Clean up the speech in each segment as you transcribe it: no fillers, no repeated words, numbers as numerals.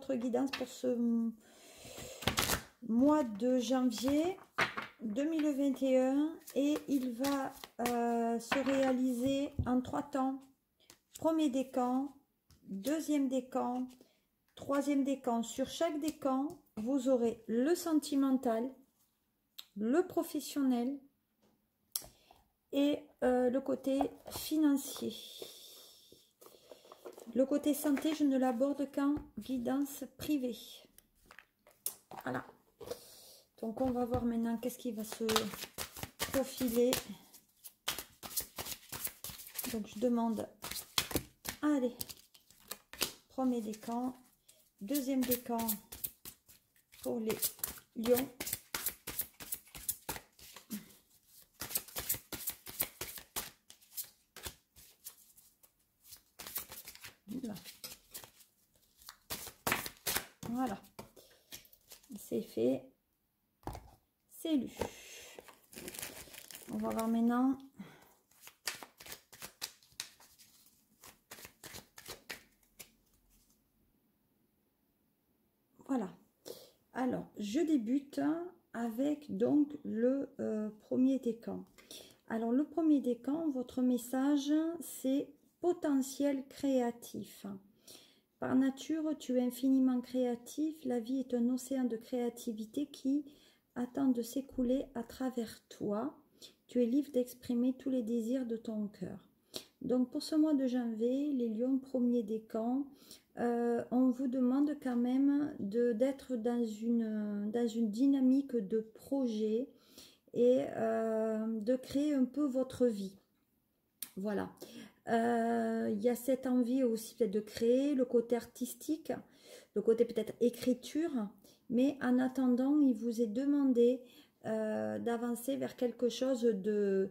votre guidance pour ce mois de janvier 2021 et il va se réaliser en 3 temps. Premier décan, deuxième décan, troisième décan. Sur chaque décan, vous aurez le sentimental, le professionnel et le côté financier. Le côté santé, je ne l'aborde qu'en guidance privée. Voilà. Donc, on va voir maintenant qu'est-ce qui va se profiler. Donc, je demande, allez, premier décan, deuxième décan pour les lions. Voilà, c'est fait, c'est lu. On va voir maintenant voilà. Alors, je débute avec donc le premier décan. Alors, le premier décan, votre message, c'est potentiel créatif. Par nature, tu es infiniment créatif. La vie est un océan de créativité qui attend de s'écouler à travers toi. Tu es libre d'exprimer tous les désirs de ton cœur. Donc, pour ce mois de janvier, les lions premier décan, on vous demande quand même d'être dans une dynamique de projet et de créer un peu votre vie. Voilà. Il y a cette envie aussi peut-être de créer, le côté artistique, le côté peut-être écriture, mais en attendant, il vous est demandé d'avancer vers quelque chose de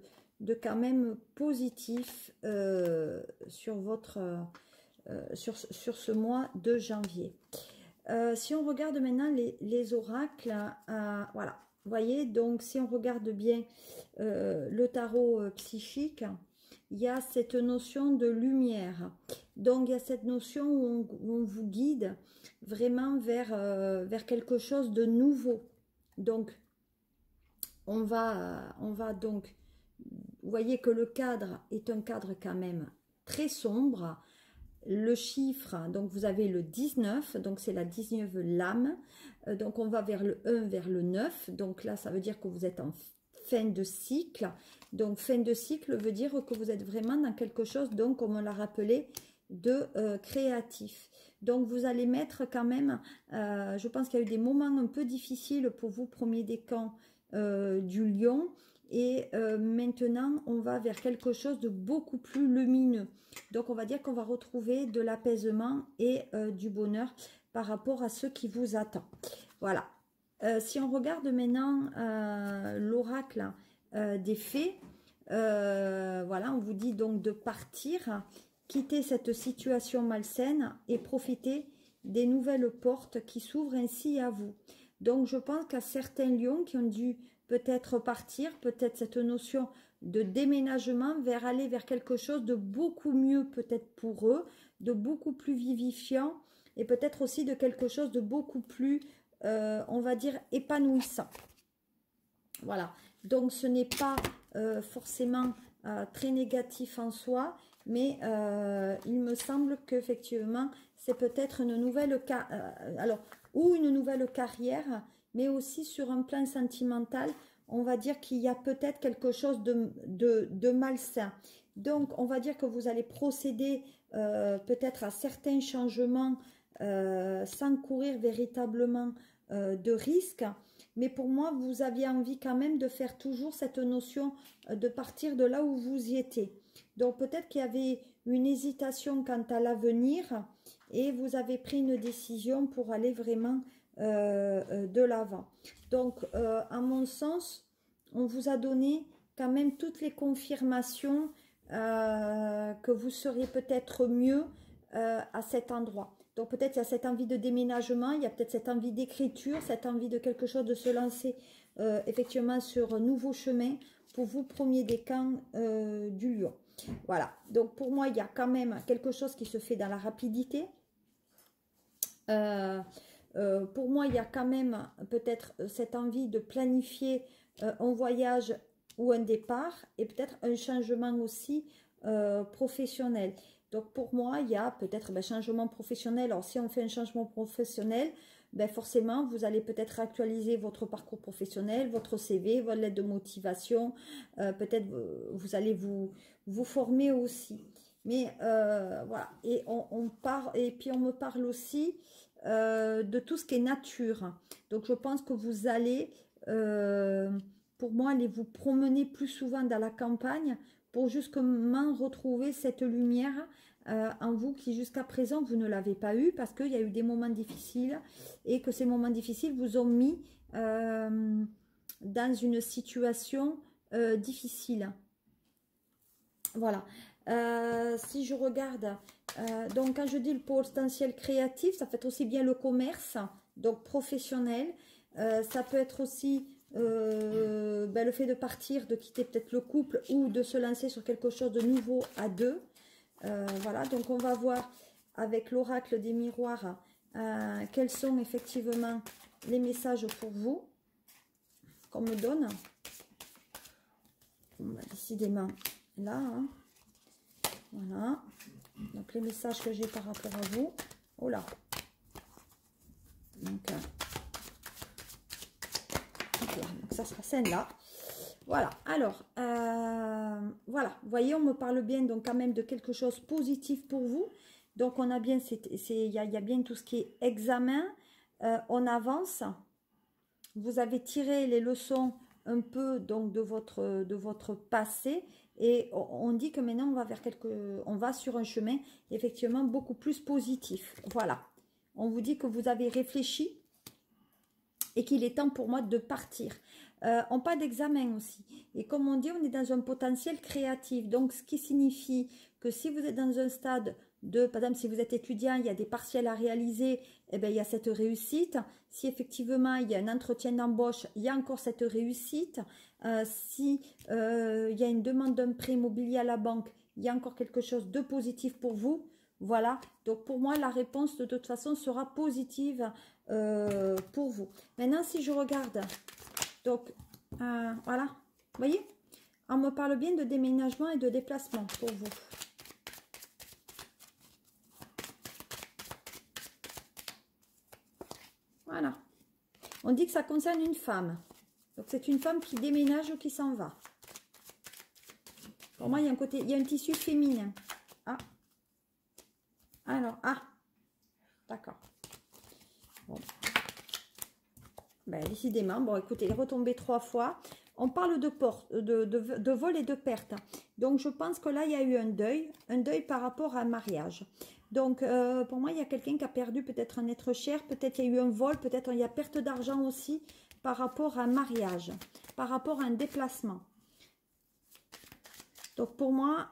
quand même positif sur votre sur ce mois de janvier. Si on regarde maintenant les oracles, voilà, vous voyez, donc si on regarde bien le tarot psychique, il y a cette notion de lumière. Donc, il y a cette notion où on vous guide vraiment vers quelque chose de nouveau. Donc, on va donc, vous voyez que le cadre est un cadre quand même très sombre. Le chiffre, donc vous avez le 19, donc c'est la 19e lame. Donc, on va vers le 1, vers le 9. Donc là, ça veut dire que vous êtes en fin de cycle. Donc, fin de cycle veut dire que vous êtes vraiment dans quelque chose, donc, comme on l'a rappelé, de créatif. Donc, vous allez mettre quand même, je pense qu'il y a eu des moments un peu difficiles pour vous, premier décan du lion. Et maintenant, on va vers quelque chose de beaucoup plus lumineux. Donc, on va dire qu'on va retrouver de l'apaisement et du bonheur par rapport à ce qui vous attend. Voilà. Si on regarde maintenant l'oracle des fées, voilà, on vous dit donc de partir, quitter cette situation malsaine et profiter des nouvelles portes qui s'ouvrent ainsi à vous. Donc, je pense qu'à certains lions qui ont dû peut-être partir, peut-être cette notion de déménagement vers aller vers quelque chose de beaucoup mieux peut-être pour eux, de beaucoup plus vivifiant et peut-être aussi de quelque chose de beaucoup plus, on va dire, épanouissant. Voilà, donc ce n'est pas forcément très négatif en soi, mais il me semble qu'effectivement, c'est peut-être une nouvelle une nouvelle carrière, mais aussi sur un plan sentimental, on va dire qu'il y a peut-être quelque chose de malsain. Donc, on va dire que vous allez procéder peut-être à certains changements sans courir véritablement de risques. Mais pour moi, vous aviez envie quand même de faire toujours cette notion de partir de là où vous y étiez. Donc, peut-être qu'il y avait une hésitation quant à l'avenir et vous avez pris une décision pour aller vraiment de l'avant. Donc, à mon sens, on vous a donné quand même toutes les confirmations que vous seriez peut-être mieux à cet endroit. Donc peut-être il y a cette envie de déménagement, il y a peut-être cette envie d'écriture, cette envie de quelque chose, de se lancer effectivement sur un nouveau chemin pour vous, premier décan du lion. Voilà, donc pour moi il y a quand même quelque chose qui se fait dans la rapidité. Pour moi, il y a quand même peut-être cette envie de planifier un voyage ou un départ et peut-être un changement aussi professionnel. Donc pour moi, il y a peut-être changement professionnel. Alors si on fait un changement professionnel, forcément, vous allez peut-être actualiser votre parcours professionnel, votre CV, votre lettre de motivation. Peut-être vous allez vous former aussi. Mais voilà, et et puis on me parle aussi de tout ce qui est nature. Donc je pense que vous allez, pour moi, aller vous promener plus souvent dans la campagne pour justement retrouver cette lumière en vous qui jusqu'à présent vous ne l'avez pas eu parce qu'il y a eu des moments difficiles et que ces moments difficiles vous ont mis dans une situation difficile. Voilà. Si je regarde, donc quand je dis le potentiel créatif, ça peut être aussi bien le commerce, donc professionnel. Ça peut être aussi le fait de partir, de quitter peut-être le couple ou de se lancer sur quelque chose de nouveau à deux. Voilà, donc on va voir avec l'oracle des miroirs quels sont effectivement les messages pour vous qu'on me donne. Décidément, là, hein. Voilà, donc les messages que j'ai par rapport à vous. Oh là. Donc ça sera celle-là. Voilà, alors, voilà, vous voyez, on me parle bien, donc quand même de quelque chose de positif pour vous. Donc on a bien, il y a bien tout ce qui est examen, on avance. Vous avez tiré les leçons un peu donc de votre passé. Et on dit que maintenant, on va sur un chemin effectivement beaucoup plus positif. Voilà. On vous dit que vous avez réfléchi et qu'il est temps pour moi de partir. On parle d'examen aussi. Et comme on dit, on est dans un potentiel créatif. Donc, ce qui signifie que si vous êtes dans un stade de, par exemple, si vous êtes étudiant, il y a des partiels à réaliser, eh bien, il y a cette réussite. Si effectivement, il y a un entretien d'embauche, il y a encore cette réussite. Si il y a une demande d'un prêt immobilier à la banque, il y a encore quelque chose de positif pour vous. Voilà, donc pour moi, la réponse de toute façon sera positive pour vous. Maintenant, si je regarde, donc voilà, vous voyez, on me parle bien de déménagement et de déplacement pour vous. Voilà, on dit que ça concerne une femme. Donc c'est une femme qui déménage ou qui s'en va. Pour moi, il y a un côté, il y a un tissu féminin. Ah. Alors, d'accord. Bon. Décidément, bon, écoutez, il est retombé 3 fois. On parle de vol et de perte. Donc, je pense que là, il y a eu un deuil par rapport à un mariage. Donc, pour moi, il y a quelqu'un qui a perdu peut-être un être cher, peut-être il y a eu un vol, peut-être il y a perte d'argent aussi par rapport à un mariage, par rapport à un déplacement. Donc, pour moi,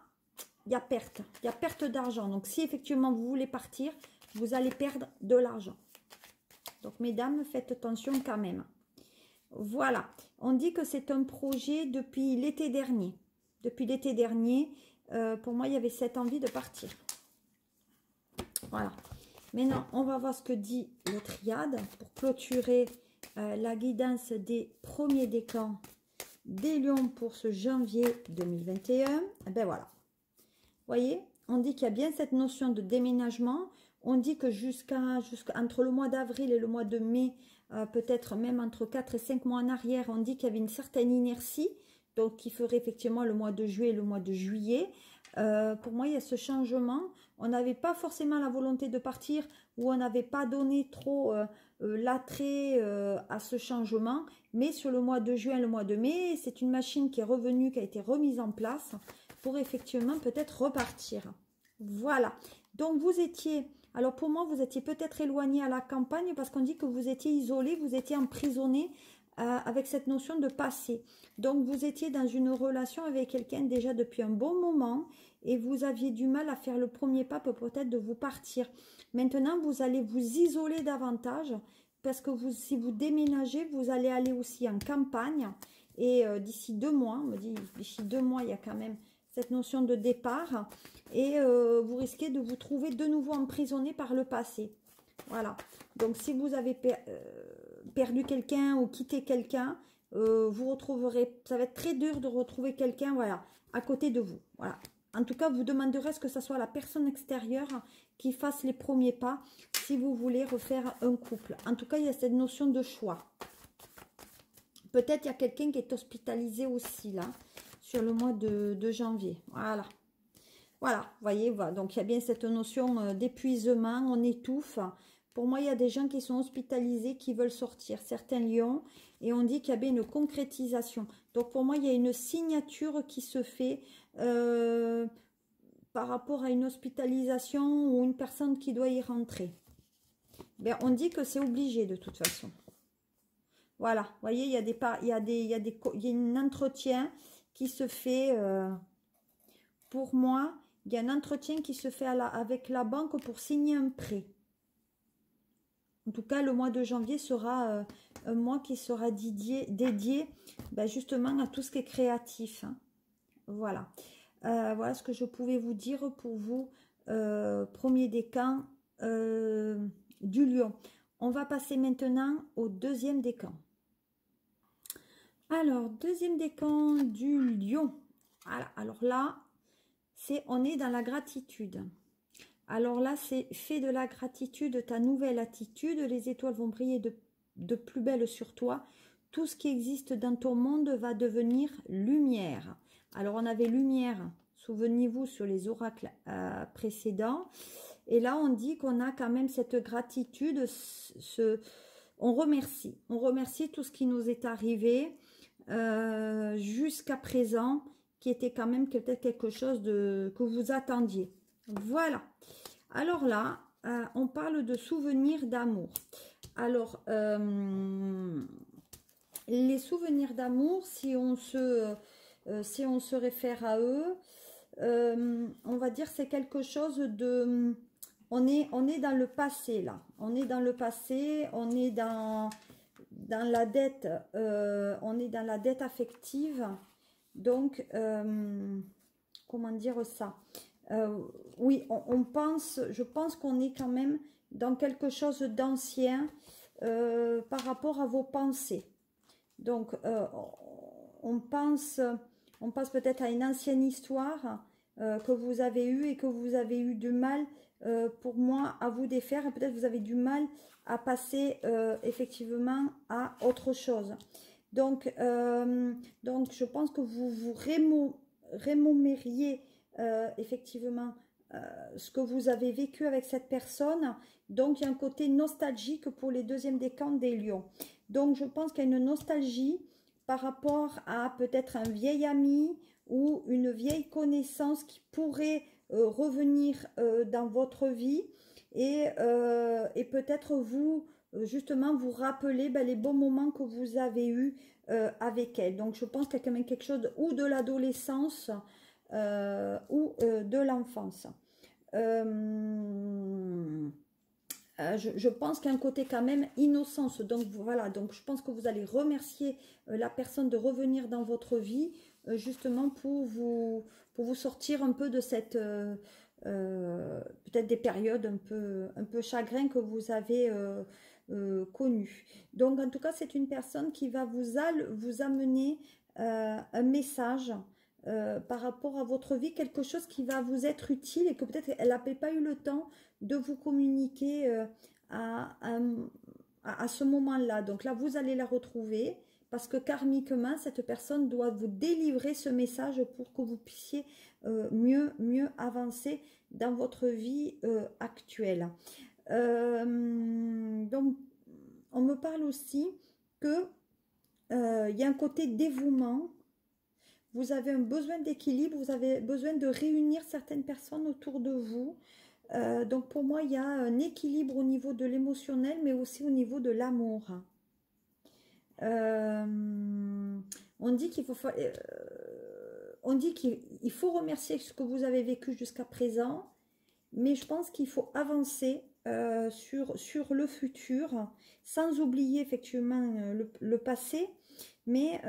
il y a perte d'argent. Donc, si effectivement vous voulez partir, vous allez perdre de l'argent. Donc, mesdames, faites attention quand même. Voilà. On dit que c'est un projet depuis l'été dernier. Depuis l'été dernier, pour moi, il y avait cette envie de partir. Voilà. Maintenant, on va voir ce que dit le triade pour clôturer la guidance des premiers décans des lions pour ce janvier 2021. Ben voilà. Vous voyez, on dit qu'il y a bien cette notion de déménagement. On dit que entre le mois d'avril et le mois de mai, peut-être même entre 4 et 5 mois en arrière, on dit qu'il y avait une certaine inertie, donc qui ferait effectivement le mois de juillet et le mois de juillet. Pour moi, il y a ce changement. On n'avait pas forcément la volonté de partir ou on n'avait pas donné trop l'attrait à ce changement. Mais sur le mois de juin, le mois de mai, c'est une machine qui est revenue, qui a été remise en place pour effectivement peut-être repartir. Voilà. Donc, vous étiez... Alors, pour moi, vous étiez peut-être éloigné à la campagne parce qu'on dit que vous étiez isolé, vous étiez emprisonné avec cette notion de passé. Donc, vous étiez dans une relation avec quelqu'un déjà depuis un bon moment et vous aviez du mal à faire le premier pas peut-être de vous partir. Maintenant, vous allez vous isoler davantage parce que si vous déménagez, vous allez aller aussi en campagne et d'ici 2 mois, on me dit d'ici 2 mois, il y a quand même cette notion de départ et vous risquez de vous trouver de nouveau emprisonné par le passé. Voilà. Donc, si vous avez perdu quelqu'un ou quitté quelqu'un, vous retrouverez, ça va être très dur de retrouver quelqu'un, voilà, à côté de vous. Voilà. En tout cas, vous demanderez à ce que ce soit la personne extérieure qui fasse les premiers pas si vous voulez refaire un couple. En tout cas, il y a cette notion de choix. Peut-être il y a quelqu'un qui est hospitalisé aussi, là, sur le mois de janvier. Voilà. Voilà, vous voyez, voilà. Donc il y a bien cette notion d'épuisement, on étouffe. Pour moi, il y a des gens qui sont hospitalisés, qui veulent sortir, certains lions, et on dit qu'il y a bien une concrétisation. Donc pour moi, il y a une signature qui se fait par rapport à une hospitalisation ou une personne qui doit y rentrer. Ben, on dit que c'est obligé de toute façon. Voilà, vous voyez, il y a un entretien qui se fait, pour moi, il y a un entretien qui se fait avec la banque pour signer un prêt. En tout cas, le mois de janvier sera un mois qui sera dédié ben, justement à tout ce qui est créatif. Hein. Voilà. Voilà ce que je pouvais vous dire pour vous, premier décan du lion. On va passer maintenant au deuxième décan. Alors, deuxième décan du lion. Voilà. Alors là, on est dans la gratitude. Alors là, c'est fait de la gratitude ta nouvelle attitude. Les étoiles vont briller de plus belle sur toi. Tout ce qui existe dans ton monde va devenir lumière. Alors, on avait lumière, souvenez-vous, sur les oracles précédents. Et là, on dit qu'on a quand même cette gratitude. On remercie tout ce qui nous est arrivé jusqu'à présent, qui était quand même peut-être quelque chose que vous attendiez. Voilà. Alors là, on parle de souvenirs d'amour. Alors, les souvenirs d'amour, si on se réfère à eux, on va dire c'est quelque chose de... On est dans le passé, là. On est dans le passé, on est dans la dette, on est dans la dette affective. Donc, comment dire ça? Oui, je pense qu'on est quand même dans quelque chose d'ancien par rapport à vos pensées. Donc, on pense peut-être à une ancienne histoire que vous avez eue et que vous avez eu du mal, pour moi, à vous défaire. Et peut-être vous avez du mal à passer effectivement à autre chose. Donc je pense que vous rémomeriez effectivement ce que vous avez vécu avec cette personne. Donc il y a un côté nostalgique pour les deuxièmes décans des lions. Donc je pense qu'il y a une nostalgie par rapport à peut-être un vieil ami ou une vieille connaissance qui pourrait revenir dans votre vie et peut-être vous justement vous rappeler les bons moments que vous avez eus avec elle. Donc je pense qu'il y a quand même quelque chose ou de l'adolescence ou de l'enfance. Je pense qu'il y a un côté quand même innocence. Donc voilà, donc je pense que vous allez remercier la personne de revenir dans votre vie justement pour vous sortir un peu de cette peut-être des périodes un peu chagrin que vous avez connues. Donc en tout cas, c'est une personne qui va vous amener un message par rapport à votre vie, quelque chose qui va vous être utile et que peut-être elle n'avait pas eu le temps de vous communiquer à ce moment-là. Donc là, vous allez la retrouver parce que karmiquement, cette personne doit vous délivrer ce message pour que vous puissiez mieux avancer dans votre vie actuelle. Donc, on me parle aussi que il y a un côté dévouement. Vous avez un besoin d'équilibre, vous avez besoin de réunir certaines personnes autour de vous. Donc pour moi, il y a un équilibre au niveau de l'émotionnel, mais aussi au niveau de l'amour. On dit qu'il faut remercier ce que vous avez vécu jusqu'à présent, mais je pense qu'il faut avancer sur le futur, sans oublier effectivement le passé, mais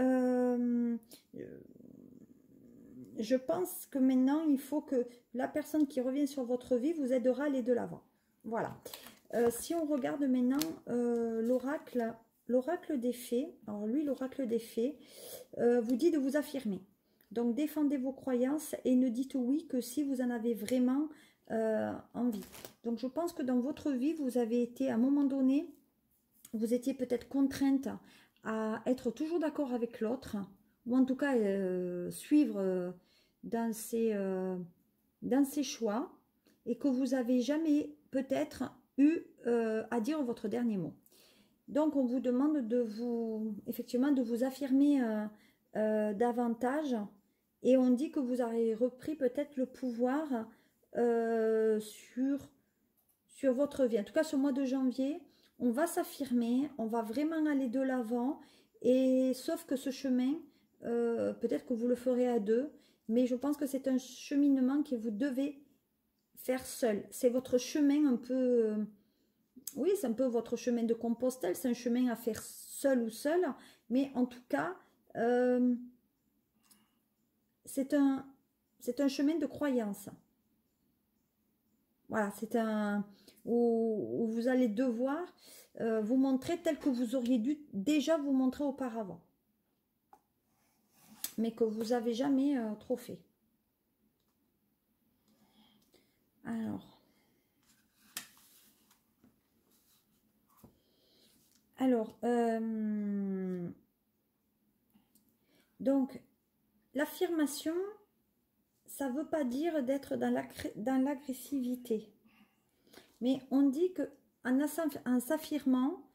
je pense que maintenant, il faut que la personne qui revient sur votre vie vous aidera à aller de l'avant. Voilà. Si on regarde maintenant l'oracle des fées, alors lui, l'oracle des fées, vous dit de vous affirmer. Donc, défendez vos croyances et ne dites oui que si vous en avez vraiment envie. Donc, je pense que dans votre vie, vous avez été, à un moment donné, vous étiez peut-être contrainte à être toujours d'accord avec l'autre, ou en tout cas suivre dans ses choix, et que vous n'avez jamais peut-être eu à dire votre dernier mot. Donc on vous demande de vous, effectivement, de vous affirmer davantage, et on dit que vous avez repris peut-être le pouvoir sur votre vie. En tout cas, ce mois de janvier, on va s'affirmer, on va vraiment aller de l'avant, et sauf que ce chemin, peut-être que vous le ferez à deux, mais je pense que c'est un cheminement que vous devez faire seul. C'est votre chemin un peu, oui, c'est un peu votre chemin de Compostelle, c'est un chemin à faire seul ou seul, mais en tout cas, c'est un chemin de croyance. Voilà, c'est un où vous allez devoir vous montrer tel que vous auriez dû déjà vous montrer auparavant, mais que vous n'avez jamais trop fait. Alors, donc, l'affirmation, ça ne veut pas dire d'être dans l'agressivité. Mais on dit qu'en s'affirmant,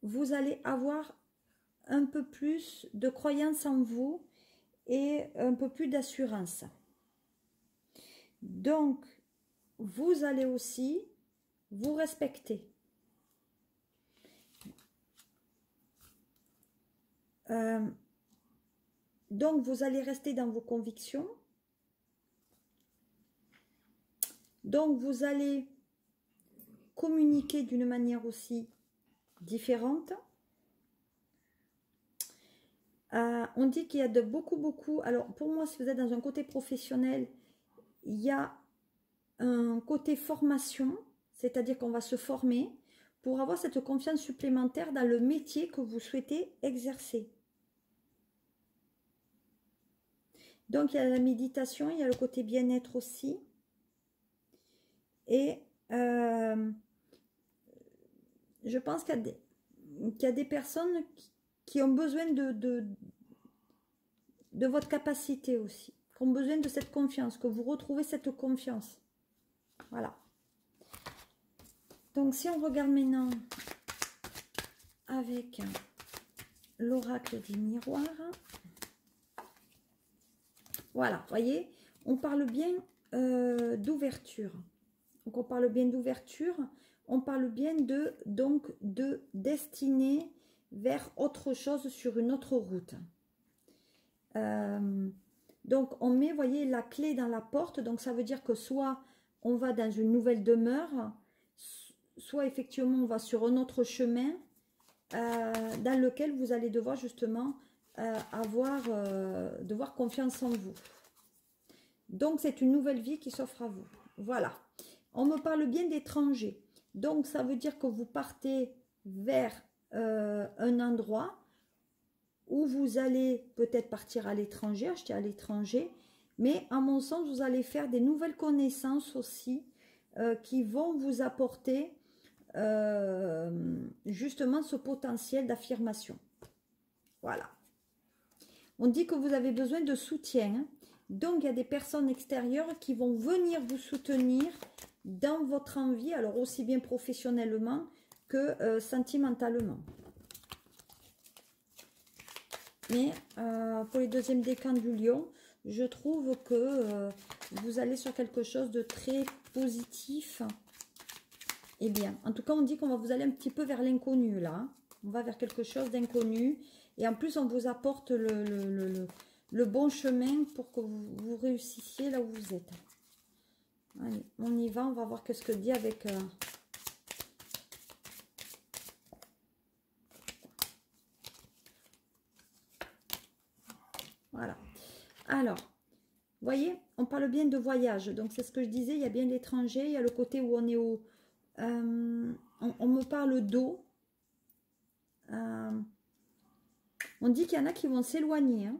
vous allez avoir un peu plus de croyance en vous et un peu plus d'assurance. Donc, vous allez aussi vous respecter. Donc, vous allez rester dans vos convictions. Donc, vous allez communiquer d'une manière aussi différente. On dit qu'il y a de beaucoup... Alors, pour moi, si vous êtes dans un côté professionnel, il y a un côté formation, c'est-à-dire qu'on va se former pour avoir cette confiance supplémentaire dans le métier que vous souhaitez exercer. Donc, il y a la méditation, il y a le côté bien-être aussi. Et je pense qu'il y a des personnes qui ont besoin de votre capacité aussi, qui ont besoin de cette confiance, que vous retrouvez cette confiance. Voilà. Donc, si on regarde maintenant avec l'oracle des miroirs, voilà, voyez, on parle bien d'ouverture. Donc, on parle bien d'ouverture, on parle bien de destinée vers autre chose sur une autre route. Donc, on met, voyez, la clé dans la porte. Donc, ça veut dire que soit on va dans une nouvelle demeure, soit effectivement on va sur un autre chemin dans lequel vous allez devoir justement devoir confiance en vous. Donc, c'est une nouvelle vie qui s'offre à vous. Voilà. On me parle bien d'étranger. Donc, ça veut dire que vous partez vers un endroit où vous allez peut-être partir à l'étranger, acheter à l'étranger. Mais à mon sens, vous allez faire des nouvelles connaissances aussi qui vont vous apporter justement ce potentiel d'affirmation. Voilà. On dit que vous avez besoin de soutien. Hein. Donc, il y a des personnes extérieures qui vont venir vous soutenir dans votre envie, alors aussi bien professionnellement que sentimentalement. Mais pour les deuxièmes décans du lion, je trouve que vous allez sur quelque chose de très positif. Eh bien, en tout cas, on dit qu'on va vous aller un petit peu vers l'inconnu, là. On va vers quelque chose d'inconnu. Et en plus, on vous apporte le bon chemin pour que vous réussissiez là où vous êtes. Allez, on y va. On va voir qu'est-ce que dit avec... Voilà. Alors, voyez, on parle bien de voyage. Donc, c'est ce que je disais. Il y a bien l'étranger. Il y a le côté où on est On me parle d'eau. On dit qu'il y en a qui vont s'éloigner, hein,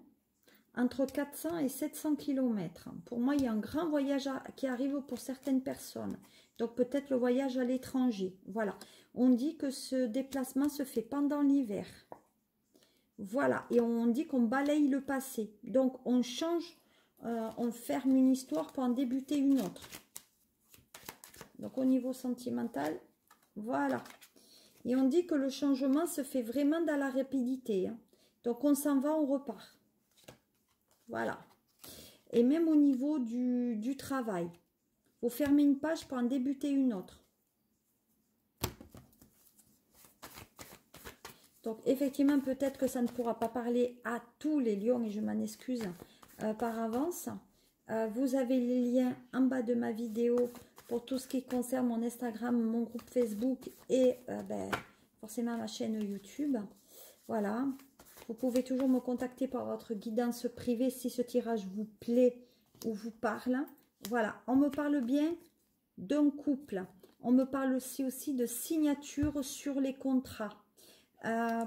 entre 400 et 700 km. Pour moi, il y a un grand voyage qui arrive pour certaines personnes. Donc peut-être le voyage à l'étranger. Voilà. On dit que ce déplacement se fait pendant l'hiver. Voilà. Et on dit qu'on balaye le passé. Donc on change, on ferme une histoire pour en débuter une autre. Donc au niveau sentimental, voilà. Et on dit que le changement se fait vraiment dans la rapidité, hein. Donc on s'en va, on repart. Voilà. Et même au niveau du travail. Vous fermez une page pour en débuter une autre. Donc effectivement, peut-être que ça ne pourra pas parler à tous les lions et je m'en excuse par avance. Vous avez les liens en bas de ma vidéo pour tout ce qui concerne mon Instagram, mon groupe Facebook et forcément ma chaîne YouTube. Voilà. Vous pouvez toujours me contacter par votre guidance privée si ce tirage vous plaît ou vous parle. Voilà, on me parle bien d'un couple. On me parle aussi de signature sur les contrats.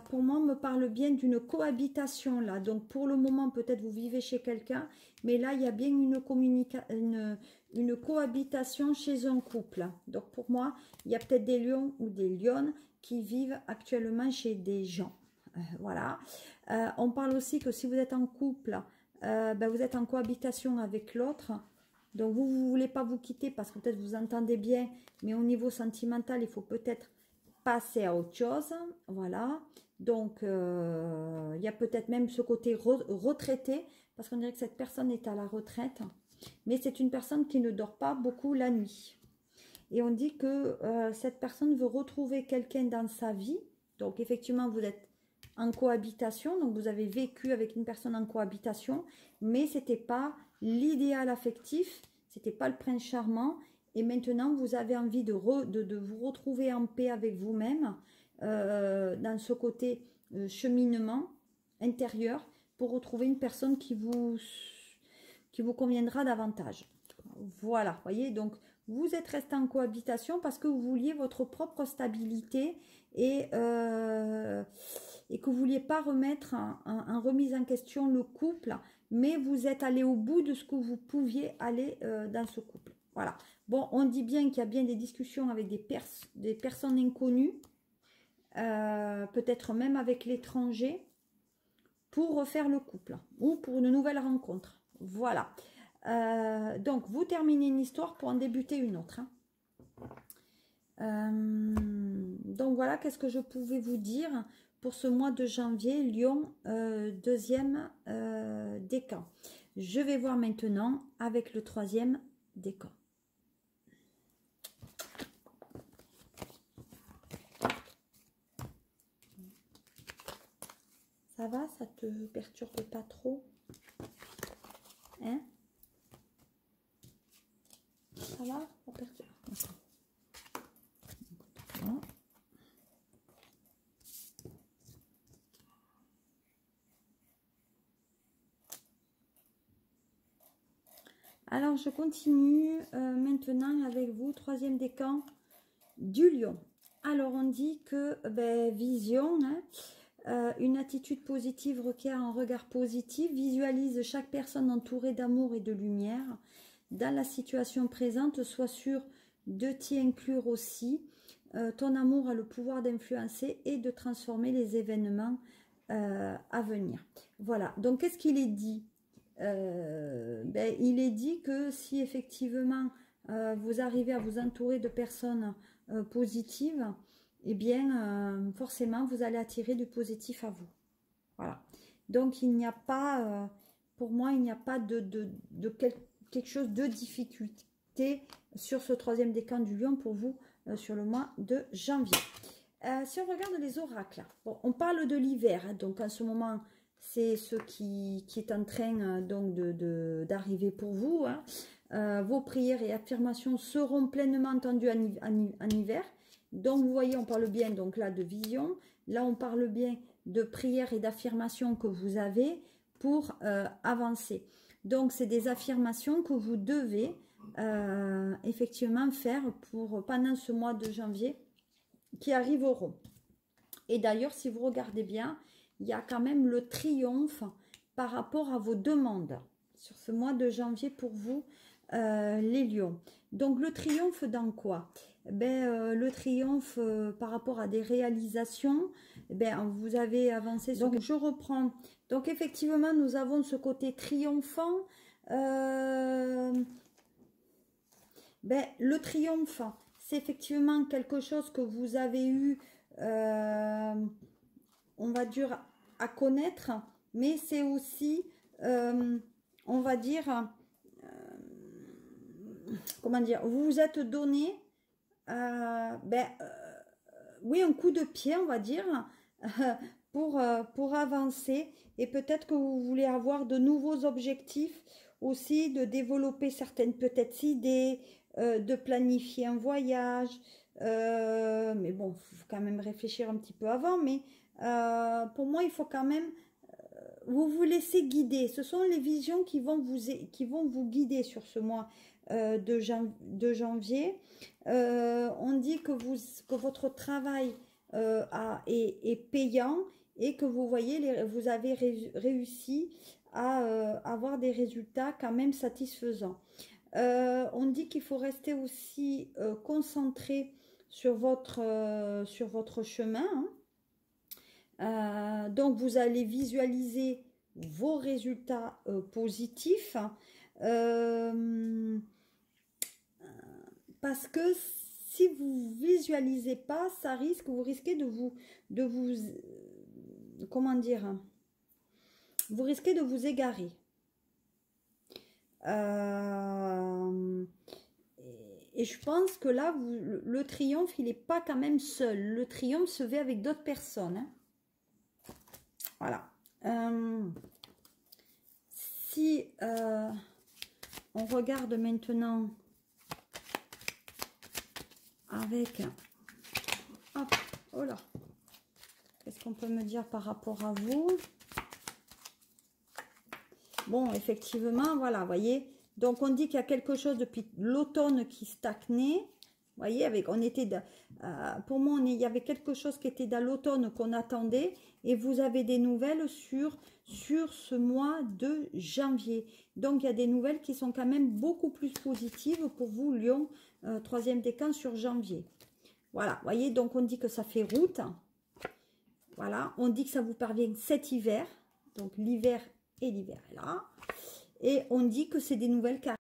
Pour moi, on me parle bien d'une cohabitation là. Donc, pour le moment, peut-être vous vivez chez quelqu'un. Mais là, il y a bien une cohabitation chez un couple. Donc, pour moi, il y a peut-être des lions ou des lionnes qui vivent actuellement chez des gens. Voilà. On parle aussi que si vous êtes en couple, vous êtes en cohabitation avec l'autre. Donc, vous ne voulez pas vous quitter parce que peut-être vous entendez bien, mais au niveau sentimental, il faut peut-être passer à autre chose. Voilà. Donc, il y a peut-être même ce côté retraité, parce qu'on dirait que cette personne est à la retraite. Mais c'est une personne qui ne dort pas beaucoup la nuit. Et on dit que cette personne veut retrouver quelqu'un dans sa vie. Donc, effectivement, vous êtes en cohabitation, donc vous avez vécu avec une personne en cohabitation, mais c'était pas l'idéal affectif, c'était pas le prince charmant, et maintenant vous avez envie de vous retrouver en paix avec vous-même, dans ce côté cheminement intérieur, pour retrouver une personne qui vous conviendra davantage. Voilà, voyez, donc vous êtes resté en cohabitation parce que vous vouliez votre propre stabilité et que vous ne vouliez pas remettre en remise en question le couple, mais vous êtes allé au bout de ce que vous pouviez aller dans ce couple. Voilà. Bon, on dit bien qu'il y a bien des discussions avec des personnes inconnues, peut-être même avec l'étranger, pour refaire le couple ou pour une nouvelle rencontre. Voilà. Donc, vous terminez une histoire pour en débuter une autre. Hein. Donc, voilà, qu'est-ce que je pouvais vous dire pour ce mois de janvier, Lion, deuxième décan. Je vais voir maintenant avec le troisième décan. Ça va, ça te perturbe pas trop? Hein? Ça va, ça perturbe. Alors, je continue maintenant avec vous, troisième décan du lion. Alors, on dit que vision, hein, une attitude positive requiert un regard positif, visualise chaque personne entourée d'amour et de lumière. Dans la situation présente, sois sûr de t'y inclure aussi. Ton amour a le pouvoir d'influencer et de transformer les événements à venir. Voilà, donc qu'est-ce qu'il est dit? Il est dit que si effectivement vous arrivez à vous entourer de personnes positives, eh bien forcément vous allez attirer du positif à vous. Voilà. Donc il n'y a pas, pour moi, il n'y a pas quelque chose de difficulté sur ce troisième décan du lion pour vous sur le mois de janvier. Si on regarde les oracles, bon, on parle de l'hiver, hein, donc en ce moment c'est ce qui est en train donc d'arriver pour vous. Hein. Vos prières et affirmations seront pleinement entendues en hiver. Donc vous voyez, on parle bien donc là de vision. Là on parle bien de prières et d'affirmations que vous avez pour avancer. Donc c'est des affirmations que vous devez effectivement faire pour pendant ce mois de janvier qui arriveront. Et d'ailleurs, si vous regardez bien, il y a quand même le triomphe par rapport à vos demandes sur ce mois de janvier pour vous, les lions. Donc, le triomphe dans quoi? Le triomphe par rapport à des réalisations, vous avez avancé. Donc, je reprends. Donc, effectivement, nous avons ce côté triomphant. Le triomphe, c'est effectivement quelque chose que vous avez eu, on va dire, à connaître, mais c'est aussi, on va dire, comment dire, vous vous êtes donné, oui, un coup de pied, on va dire, pour avancer, et peut-être que vous voulez avoir de nouveaux objectifs aussi, de développer certaines peut-être idées, de planifier un voyage, mais bon, il faut quand même réfléchir un petit peu avant, mais pour moi, il faut quand même vous laisser guider. Ce sont les visions qui vont vous guider sur ce mois de janvier. On dit que votre travail est payant et que vous voyez, vous avez réussi à avoir des résultats quand même satisfaisants. On dit qu'il faut rester aussi concentré sur votre chemin. Donc, vous allez visualiser vos résultats positifs. Parce que si vous visualisez pas, vous risquez comment dire, vous risquez de vous égarer. Et je pense que là, le triomphe, il n'est pas quand même seul. Le triomphe se fait avec d'autres personnes. Hein. Voilà. Si on regarde maintenant avec... Hop, oh là. Qu'est-ce qu'on peut me dire par rapport à vous? Bon, effectivement, voilà, voyez. Donc, on dit qu'il y a quelque chose depuis l'automne qui stagnait. Vous voyez, pour moi, il y avait quelque chose qui était dans l'automne qu'on attendait. Et vous avez des nouvelles sur ce mois de janvier. Donc, il y a des nouvelles qui sont quand même beaucoup plus positives pour vous, Lion, troisième décan sur janvier. Voilà, vous voyez, donc on dit que ça fait route. Voilà, on dit que ça vous parvient cet hiver. Donc, l'hiver et l'hiver est là. Et on dit que c'est des nouvelles cartes.